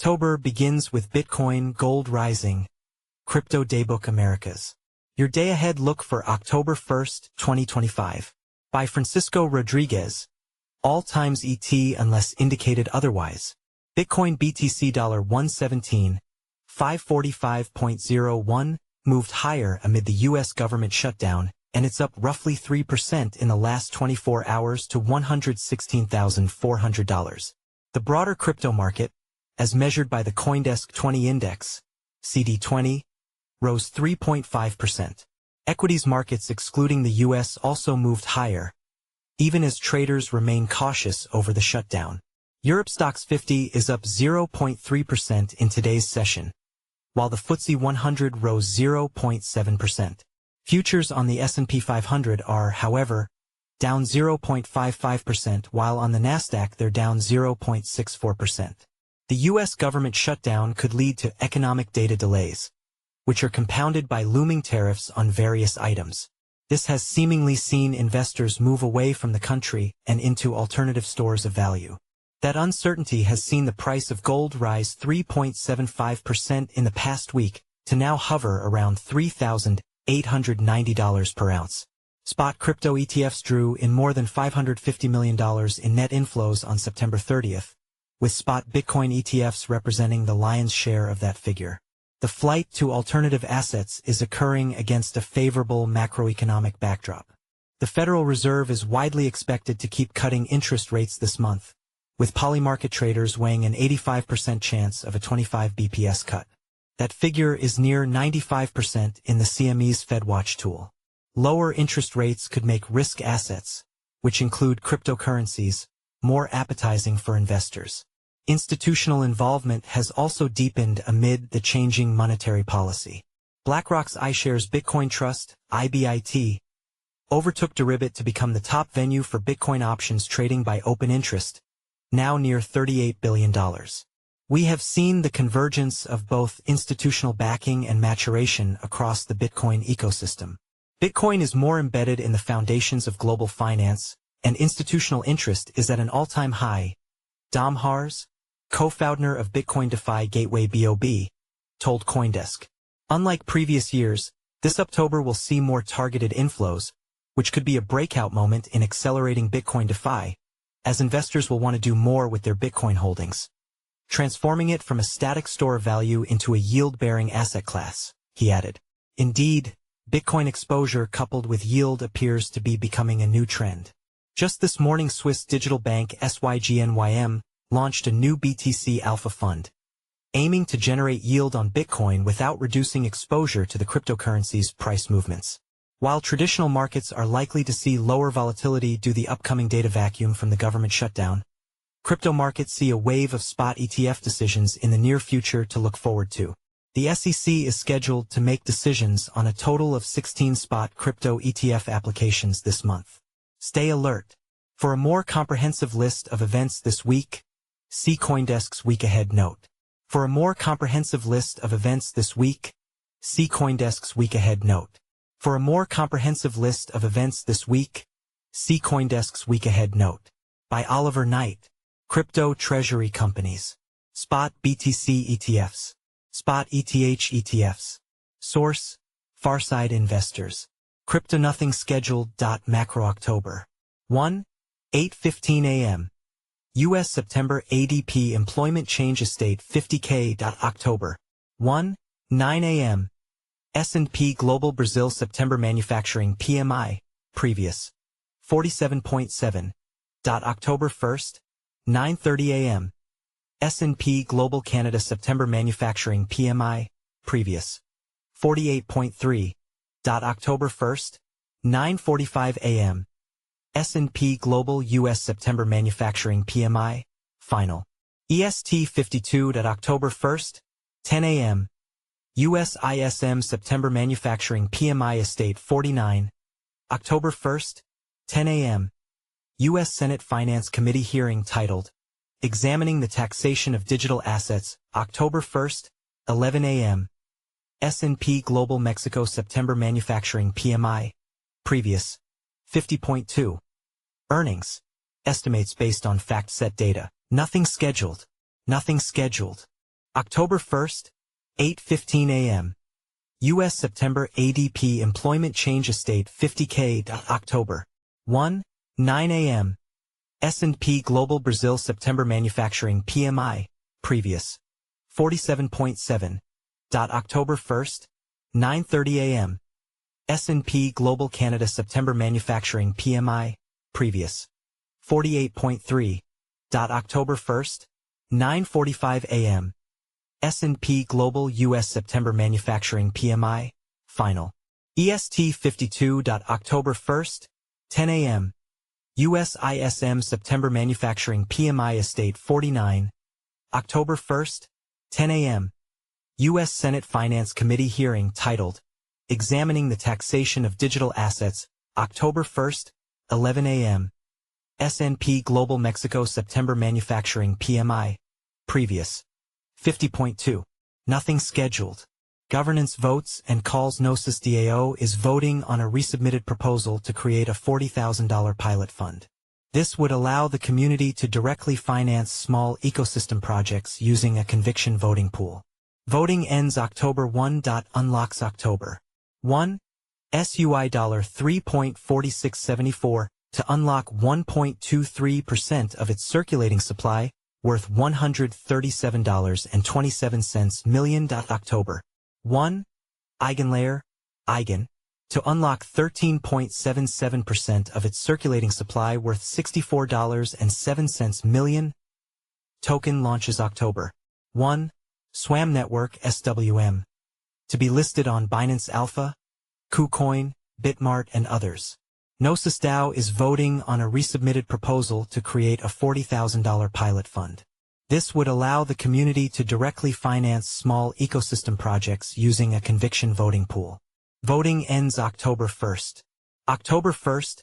October begins with Bitcoin, gold rising. Crypto Daybook Americas. Your day ahead look for October 1st, 2025. By Francisco Rodrigues. All times ET unless indicated otherwise. Bitcoin BTC $117,545.01 moved higher amid the U.S. government shutdown, and it's up roughly 3% in the last 24 hours to $116,400. The broader crypto market, as measured by the CoinDesk 20 index, CD20, rose 3.5%. Equities markets excluding the U.S. also moved higher, even as traders remain cautious over the shutdown. Europe's STOXX 50 is up 0.3% in today's session, while the FTSE 100 rose 0.7%. Futures on the S&P 500 are, however, down 0.55%, while on the Nasdaq they're down 0.64%. The U.S. government shutdown could lead to economic data delays, which are compounded by looming tariffs on various items. This has seemingly seen investors move away from the country and into alternative stores of value. That uncertainty has seen the price of gold rise 3.75% in the past week to now hover around $3,890 per ounce. Spot crypto ETFs drew in more than $550 million in net inflows on September 30th, with spot Bitcoin ETFs representing the lion's share of that figure. The flight to alternative assets is occurring against a favorable macroeconomic backdrop. The Federal Reserve is widely expected to keep cutting interest rates this month, with polymarket traders weighing an 85% chance of a 25 BPS cut. That figure is near 95% in the CME's FedWatch tool. Lower interest rates could make risk assets, which include cryptocurrencies, more appetizing for investors. Institutional involvement has also deepened amid the changing monetary policy. BlackRock's iShares Bitcoin Trust, IBIT, overtook Deribit to become the top venue for Bitcoin options trading by open interest, now near $38 billion. We have seen the convergence of both institutional backing and maturation across the Bitcoin ecosystem. Bitcoin is more embedded in the foundations of global finance, and institutional interest is at an all-time high. Dom Hars, co-founder of Bitcoin DeFi gateway BOB, told CoinDesk. Unlike previous years, this Uptober will see more targeted inflows, which could be a breakout moment in accelerating Bitcoin DeFi, as investors will want to do more with their Bitcoin holdings, transforming it from a static store of value into a yield-bearing asset class, he added. Indeed, Bitcoin exposure coupled with yield appears to be becoming a new trend. Just this morning, Swiss digital bank SYGNYM launched a new BTC Alpha Fund, aiming to generate yield on Bitcoin without reducing exposure to the cryptocurrency's price movements. While traditional markets are likely to see lower volatility due to the upcoming data vacuum from the government shutdown, crypto markets see a wave of spot ETF decisions in the near future to look forward to. The SEC is scheduled to make decisions on a total of 16 spot crypto ETF applications this month. Stay alert. For a more comprehensive list of events this week, see CoinDesk's Week Ahead note. For a more comprehensive list of events this week, see CoinDesk's Week Ahead note. For a more comprehensive list of events this week, see CoinDesk's Week Ahead note. By Oliver Knight. Crypto Treasury Companies. Spot BTC ETFs. Spot ETH ETFs. Source, Farside Investors. Crypto Nothing Scheduled. Macro October 1, 8:15 a.m. U.S. September ADP Employment Change Estate 50K. October 1, 9 a.m. S&P Global Brazil September Manufacturing PMI, previous 47.7. October 1st, 9:30 a.m. S&P Global Canada September Manufacturing PMI, previous 48.3. October 1st, 9:45 a.m. S&P Global U.S. September Manufacturing PMI, final. EST 52. October 1st, 10 a.m. U.S. ISM September Manufacturing PMI Estate 49. October 1st, 10 a.m. U.S. Senate Finance Committee hearing titled, Examining the Taxation of Digital Assets, October 1st, 11 a.m. S&P Global Mexico September Manufacturing PMI, previous 50.2. Earnings. Estimates based on fact-set data. Nothing scheduled. Nothing scheduled. October 1st, 8:15 a.m. U.S. September ADP Employment Change Estate 50K. October 1, 9 a.m. S&P Global Brazil September Manufacturing PMI, previous 47.7. October 1st, 9:30 a.m. S&P Global Canada September Manufacturing PMI, previous 48.3. October 1st, 9:45 a.m. S&P Global U.S. September Manufacturing PMI, final EST 52. October 1st, 10 a.m. U.S. ISM September Manufacturing PMI Estate 49. October 1st, 10 a.m. U.S. Senate Finance Committee hearing titled, Examining the Taxation of Digital Assets, October 1st, 11 a.m. S&P Global Mexico September Manufacturing PMI, previous 50.2. Nothing scheduled. Governance votes and calls. Gnosis DAO is voting on a resubmitted proposal to create a $40,000 pilot fund. This would allow the community to directly finance small ecosystem projects using a conviction voting pool. Voting ends October 1. Unlocks October 1. SUI $3.4674 to unlock 1.23% of its circulating supply, worth $137.27 million. October 1. Eigenlayer, Eigen, to unlock 13.77% of its circulating supply, worth $64.07 million. Token launches October 1. SWAM Network SWM, to be listed on Binance Alpha, KuCoin, Bitmart, and others. Gnosis DAO is voting on a resubmitted proposal to create a $40,000 pilot fund. This would allow the community to directly finance small ecosystem projects using a conviction voting pool. Voting ends October 1st. October 1st,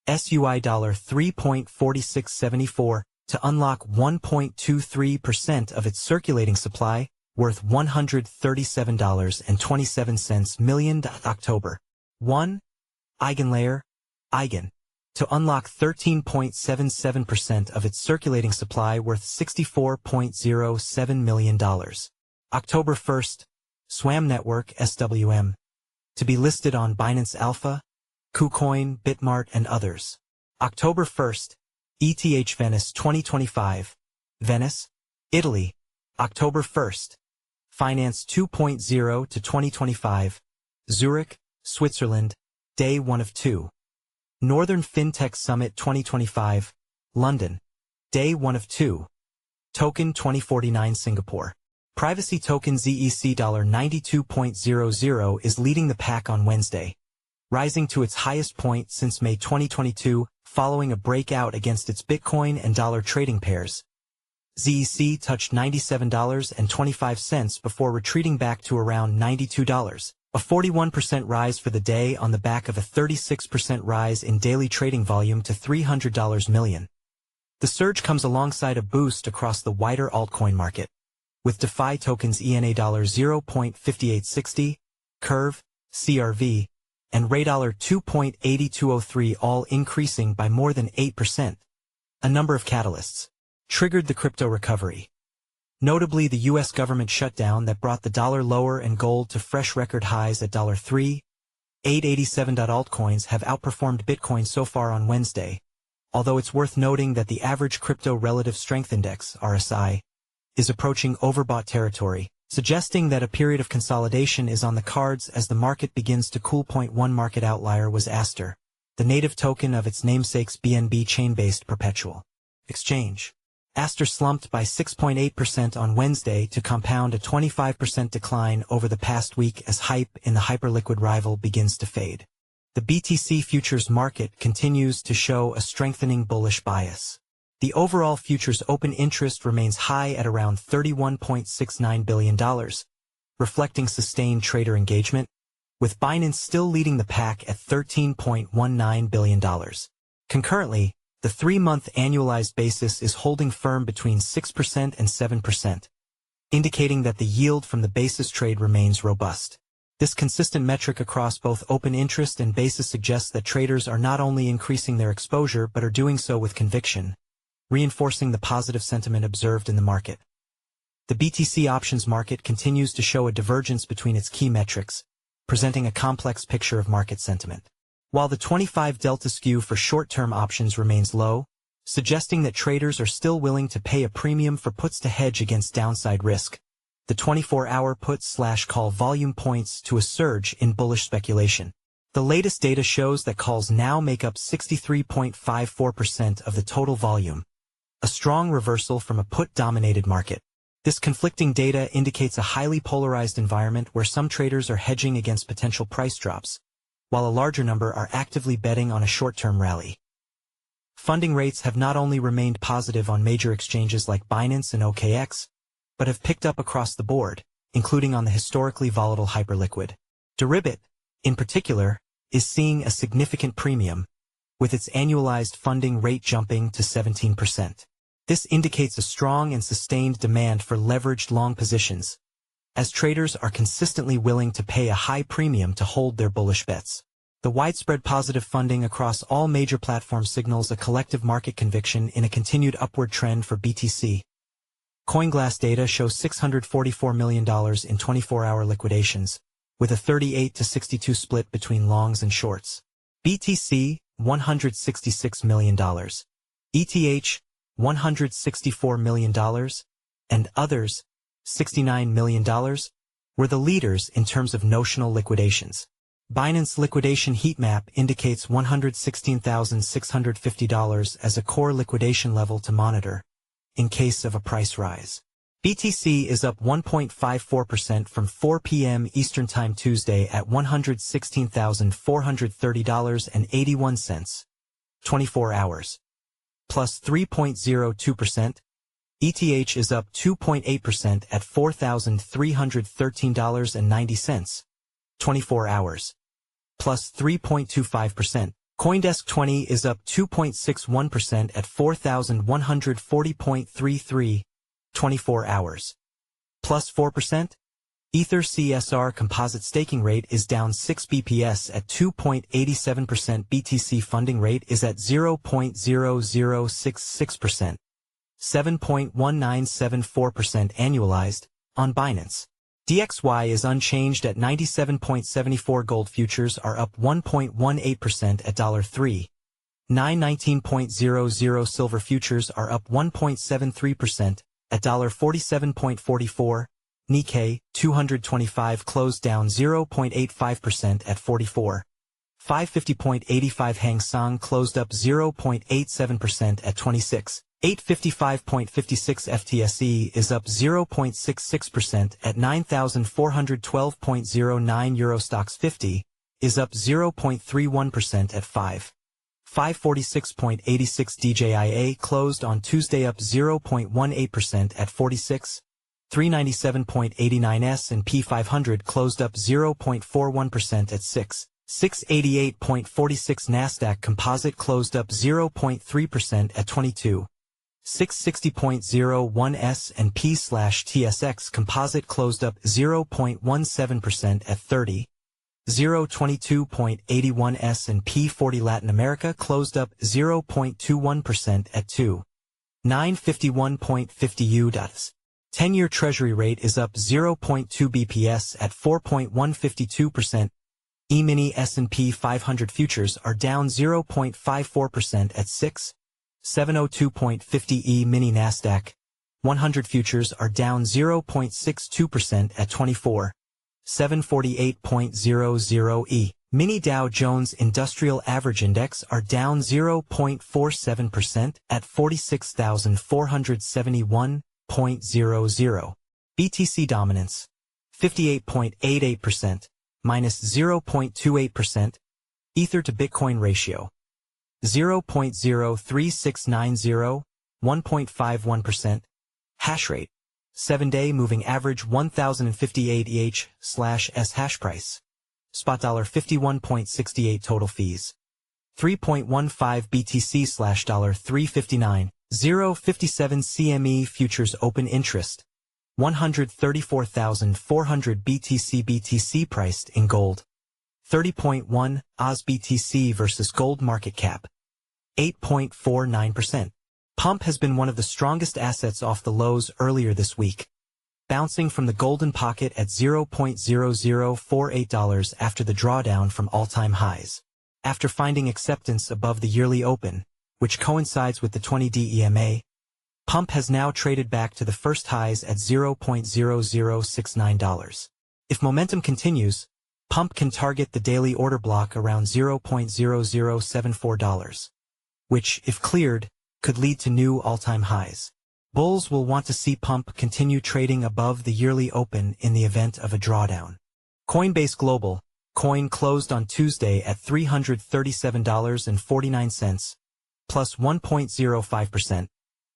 SUI $3.4674 to unlock 1.23% of its circulating supply, worth $137.27 million. October 1. Eigenlayer, Eigen, to unlock 13.77% of its circulating supply, worth $64.07 million. October 1st, SWAM Network SWM, to be listed on Binance Alpha, KuCoin, Bitmart, and others. October 1st, ETH Venice 2025, Venice, Italy. October 1st, Finance 2.0 to 2025, Zurich, Switzerland, Day 1 of 2. Northern FinTech Summit 2025, London, Day 1 of 2. Token 2049 Singapore. Privacy token ZEC $92.00 is leading the pack on Wednesday, rising to its highest point since May 2022 following a breakout against its Bitcoin and dollar trading pairs. ZEC touched $97.25 before retreating back to around $92. A 41% rise for the day on the back of a 36% rise in daily trading volume to $300 million. The surge comes alongside a boost across the wider altcoin market, with DeFi tokens ENA $0.5860, Curve, CRV, and Ray $2.8203 all increasing by more than 8%. A number of catalysts triggered the crypto recovery. Notably, the U.S. government shutdown that brought the dollar lower and gold to fresh record highs at $3.887. Altcoins have outperformed Bitcoin so far on Wednesday, although it's worth noting that the average crypto relative strength index, RSI, is approaching overbought territory, suggesting that a period of consolidation is on the cards as the market begins to cool. One market outlier was Aster, the native token of its namesake's BNB chain-based perpetual exchange. Aster slumped by 6.8% on Wednesday to compound a 25% decline over the past week as hype in the hyperliquid rival begins to fade. The BTC futures market continues to show a strengthening bullish bias. The overall futures open interest remains high at around $31.69 billion, reflecting sustained trader engagement, with Binance still leading the pack at $13.19 billion. Concurrently, the 3-month annualized basis is holding firm between 6% and 7%, indicating that the yield from the basis trade remains robust. This consistent metric across both open interest and basis suggests that traders are not only increasing their exposure but are doing so with conviction, reinforcing the positive sentiment observed in the market. The BTC options market continues to show a divergence between its key metrics, presenting a complex picture of market sentiment. While the 25 delta skew for short-term options remains low, suggesting that traders are still willing to pay a premium for puts to hedge against downside risk, the 24-hour put/call volume points to a surge in bullish speculation. The latest data shows that calls now make up 63.54% of the total volume, a strong reversal from a put-dominated market. This conflicting data indicates a highly polarized environment where some traders are hedging against potential price drops, while a larger number are actively betting on a short-term rally. Funding rates have not only remained positive on major exchanges like Binance and OKX, but have picked up across the board, including on the historically volatile hyperliquid. Deribit, in particular, is seeing a significant premium, with its annualized funding rate jumping to 17%. This indicates a strong and sustained demand for leveraged long positions, as traders are consistently willing to pay a high premium to hold their bullish bets. The widespread positive funding across all major platforms signals a collective market conviction in a continued upward trend for BTC. CoinGlass data shows $644 million in 24-hour liquidations, with a 38-62 split between longs and shorts. BTC, $166 million. ETH, $164 million, and others, $69 million, were the leaders in terms of notional liquidations. Binance liquidation heat map indicates $116,650 as a core liquidation level to monitor, in case of a price rise. BTC is up 1.54% from 4 p.m. Eastern Time Tuesday at $116,430.81, 24 hours. Plus 3.02%, ETH is up 2.8% at $4,313.90, 24 hours. Plus 3.25%. CoinDesk 20 is up 2.61% at $4,140.33, 24 hours. Plus 4%. Ether CSR composite staking rate is down 6 bps at 2.87%. BTC funding rate is at 0.0066%, 7.1974% annualized, on Binance. DXY is unchanged at 97.74. Gold futures are up 1.18% at $3. 919.00. Silver futures are up 1.73% at $47.44. Nikkei 225 closed down 0.85% at 44. 550.85. Hang Seng closed up 0.87% at 26. 855.56. FTSE is up 0.66% at 9,412.09. STOXX 50 is up 0.31% at 5. 546.86. DJIA closed on Tuesday up 0.18% at 46. 397.89. S&P 500 closed up 0.41% at 6. 688.46. Nasdaq Composite closed up 0.3% at 22. 660.01. S&P/TSX Composite closed up 0.17% at 30. 022.81. S&P 40 Latin America closed up 0.21% at 2. 951.50 U.S. 10-year Treasury rate is up 0.2 bps at 4.152%. E-mini S&P 500 futures are down 0.54% at 6. 702.50. E-mini Nasdaq 100 futures are down 0.62% at 24. 748.00. E-mini Dow Jones Industrial Average Index are down 0.47% at 46,471.00. BTC dominance 58.88%, minus 0.28%. Ether to Bitcoin ratio 0.03690, 1.51%. Hash rate 7-day moving average 1058 EH/S hash price. Spot $51.68 total fees. 3.15 BTC/$359. 0.57 CME futures open interest. 134,400 BTC priced in gold. 30.1 Oz BTC versus gold market cap. 8.49%. Pump has been one of the strongest assets off the lows earlier this week, bouncing from the golden pocket at $0.0048 after the drawdown from all-time highs. After finding acceptance above the yearly open, which coincides with the 20-day EMA, Pump has now traded back to the first highs at $0.0069. If momentum continues, Pump can target the daily order block around $0.0074, which, if cleared, could lead to new all-time highs. Bulls will want to see Pump continue trading above the yearly open in the event of a drawdown. Coinbase Global, Coin closed on Tuesday at $337.49, plus 1.05%,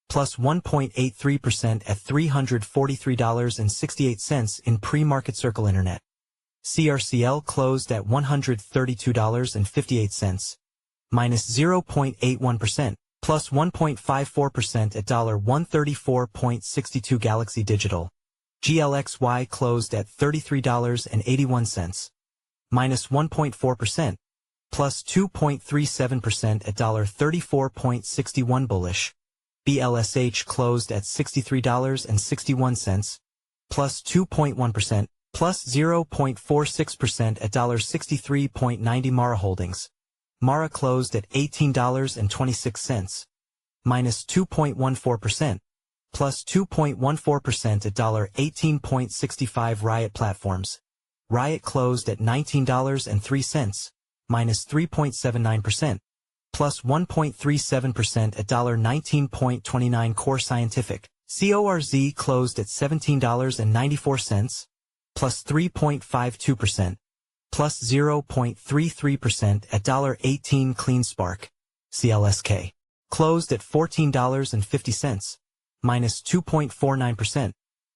plus 1.83% at $343.68 in pre-market Circle Internet. CRCL closed at $132.58, minus 0.81%, plus 1.54% at $134.62. Galaxy Digital, GLXY closed at $33.81, minus 1.4%, plus 2.37% at $34.61. Bullish, BLSH closed at $63.61, plus 2.1%, plus 0.46% at $63.90. Mara Holdings, Mara closed at $18.26, minus 2.14%, plus 2.14% at $18.65. Riot Platforms, Riot closed at $19.03, minus 3.79%, plus 1.37% at $19.29. Core Scientific, CORZ closed at $17.94, plus 3.52%, plus 0.33% at $18. CleanSpark, CLSK, closed at $14.50, minus 2.49%,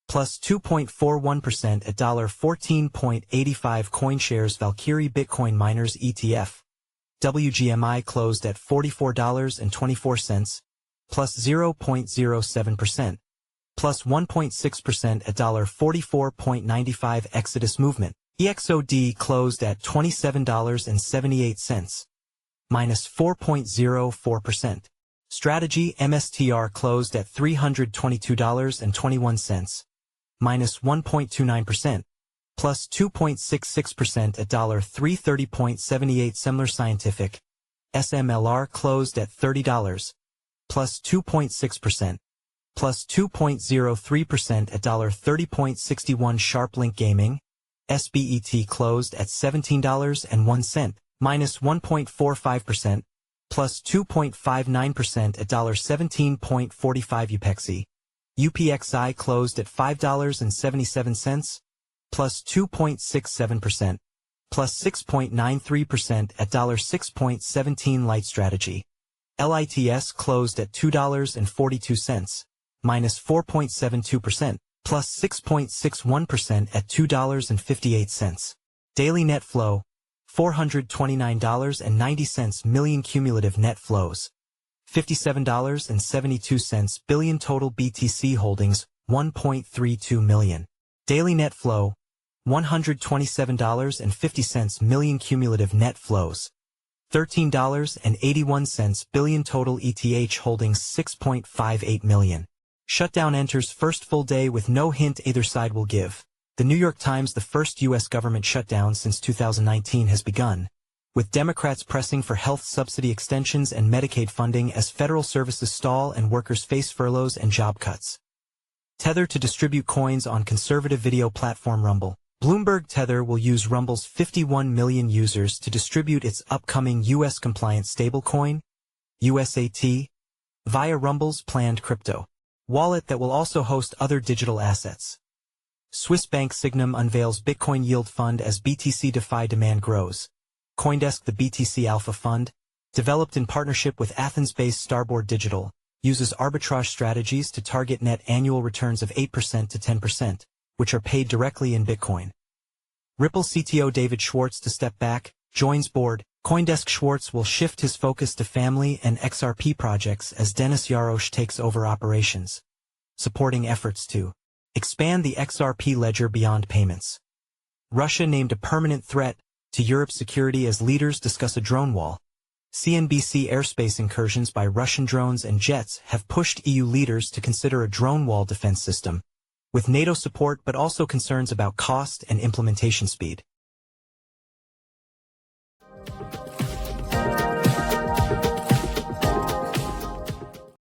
plus 2.41% at $14.85. CoinShares Valkyrie Bitcoin Miners ETF, WGMI closed at $44.24, plus 0.07%, plus 1.6% at $44.95. Exodus Movement, EXOD closed at $27.78, minus 4.04%. Strategy MSTR closed at $322.21, minus 1.29%, plus 2.66% at $330.78. Semler Scientific, SMLR closed at $30, plus 2.6%, plus 2.03% at $30.61. SharpLink Gaming, SBET closed at $17.01, minus 1.45%, plus 2.59% at $17.45. Upexi, UPXI closed at $5.77, plus 2.67%, plus 6.93% at $6.17. Light Strategy, LITS closed at $2.42, minus 4.72%, plus 6.61% at $2.58. Daily net flow, $429.90 million. Cumulative net flows, $57.72 billion. Total BTC holdings, 1.32 million. Daily net flow, $127.50 million. Cumulative net flows, $13.81 billion. Total ETH holdings, 6.58 million. Shutdown enters first full day with no hint either side will give. The New York Times: the first U.S. government shutdown since 2019 has begun, with Democrats pressing for health subsidy extensions and Medicaid funding as federal services stall and workers face furloughs and job cuts. Tether to distribute coins on conservative video platform Rumble. Bloomberg: Tether will use Rumble's 51 million users to distribute its upcoming U.S.-compliant stablecoin, USAT, via Rumble's planned crypto wallet that will also host other digital assets. Swiss bank Signum unveils Bitcoin yield fund as BTC DeFi demand grows. CoinDesk: the BTC Alpha Fund, developed in partnership with Athens-based Starboard Digital, uses arbitrage strategies to target net annual returns of 8% to 10%, which are paid directly in Bitcoin. Ripple CTO David Schwartz to step back, joins board. CoinDesk: Schwartz will shift his focus to family and XRP projects as Denis Yarosh takes over operations, supporting efforts to expand the XRP ledger beyond payments. Russia named a permanent threat to Europe's security as leaders discuss a drone wall. CNBC: airspace incursions by Russian drones and jets have pushed EU leaders to consider a drone wall defense system, with NATO support but also concerns about cost and implementation speed.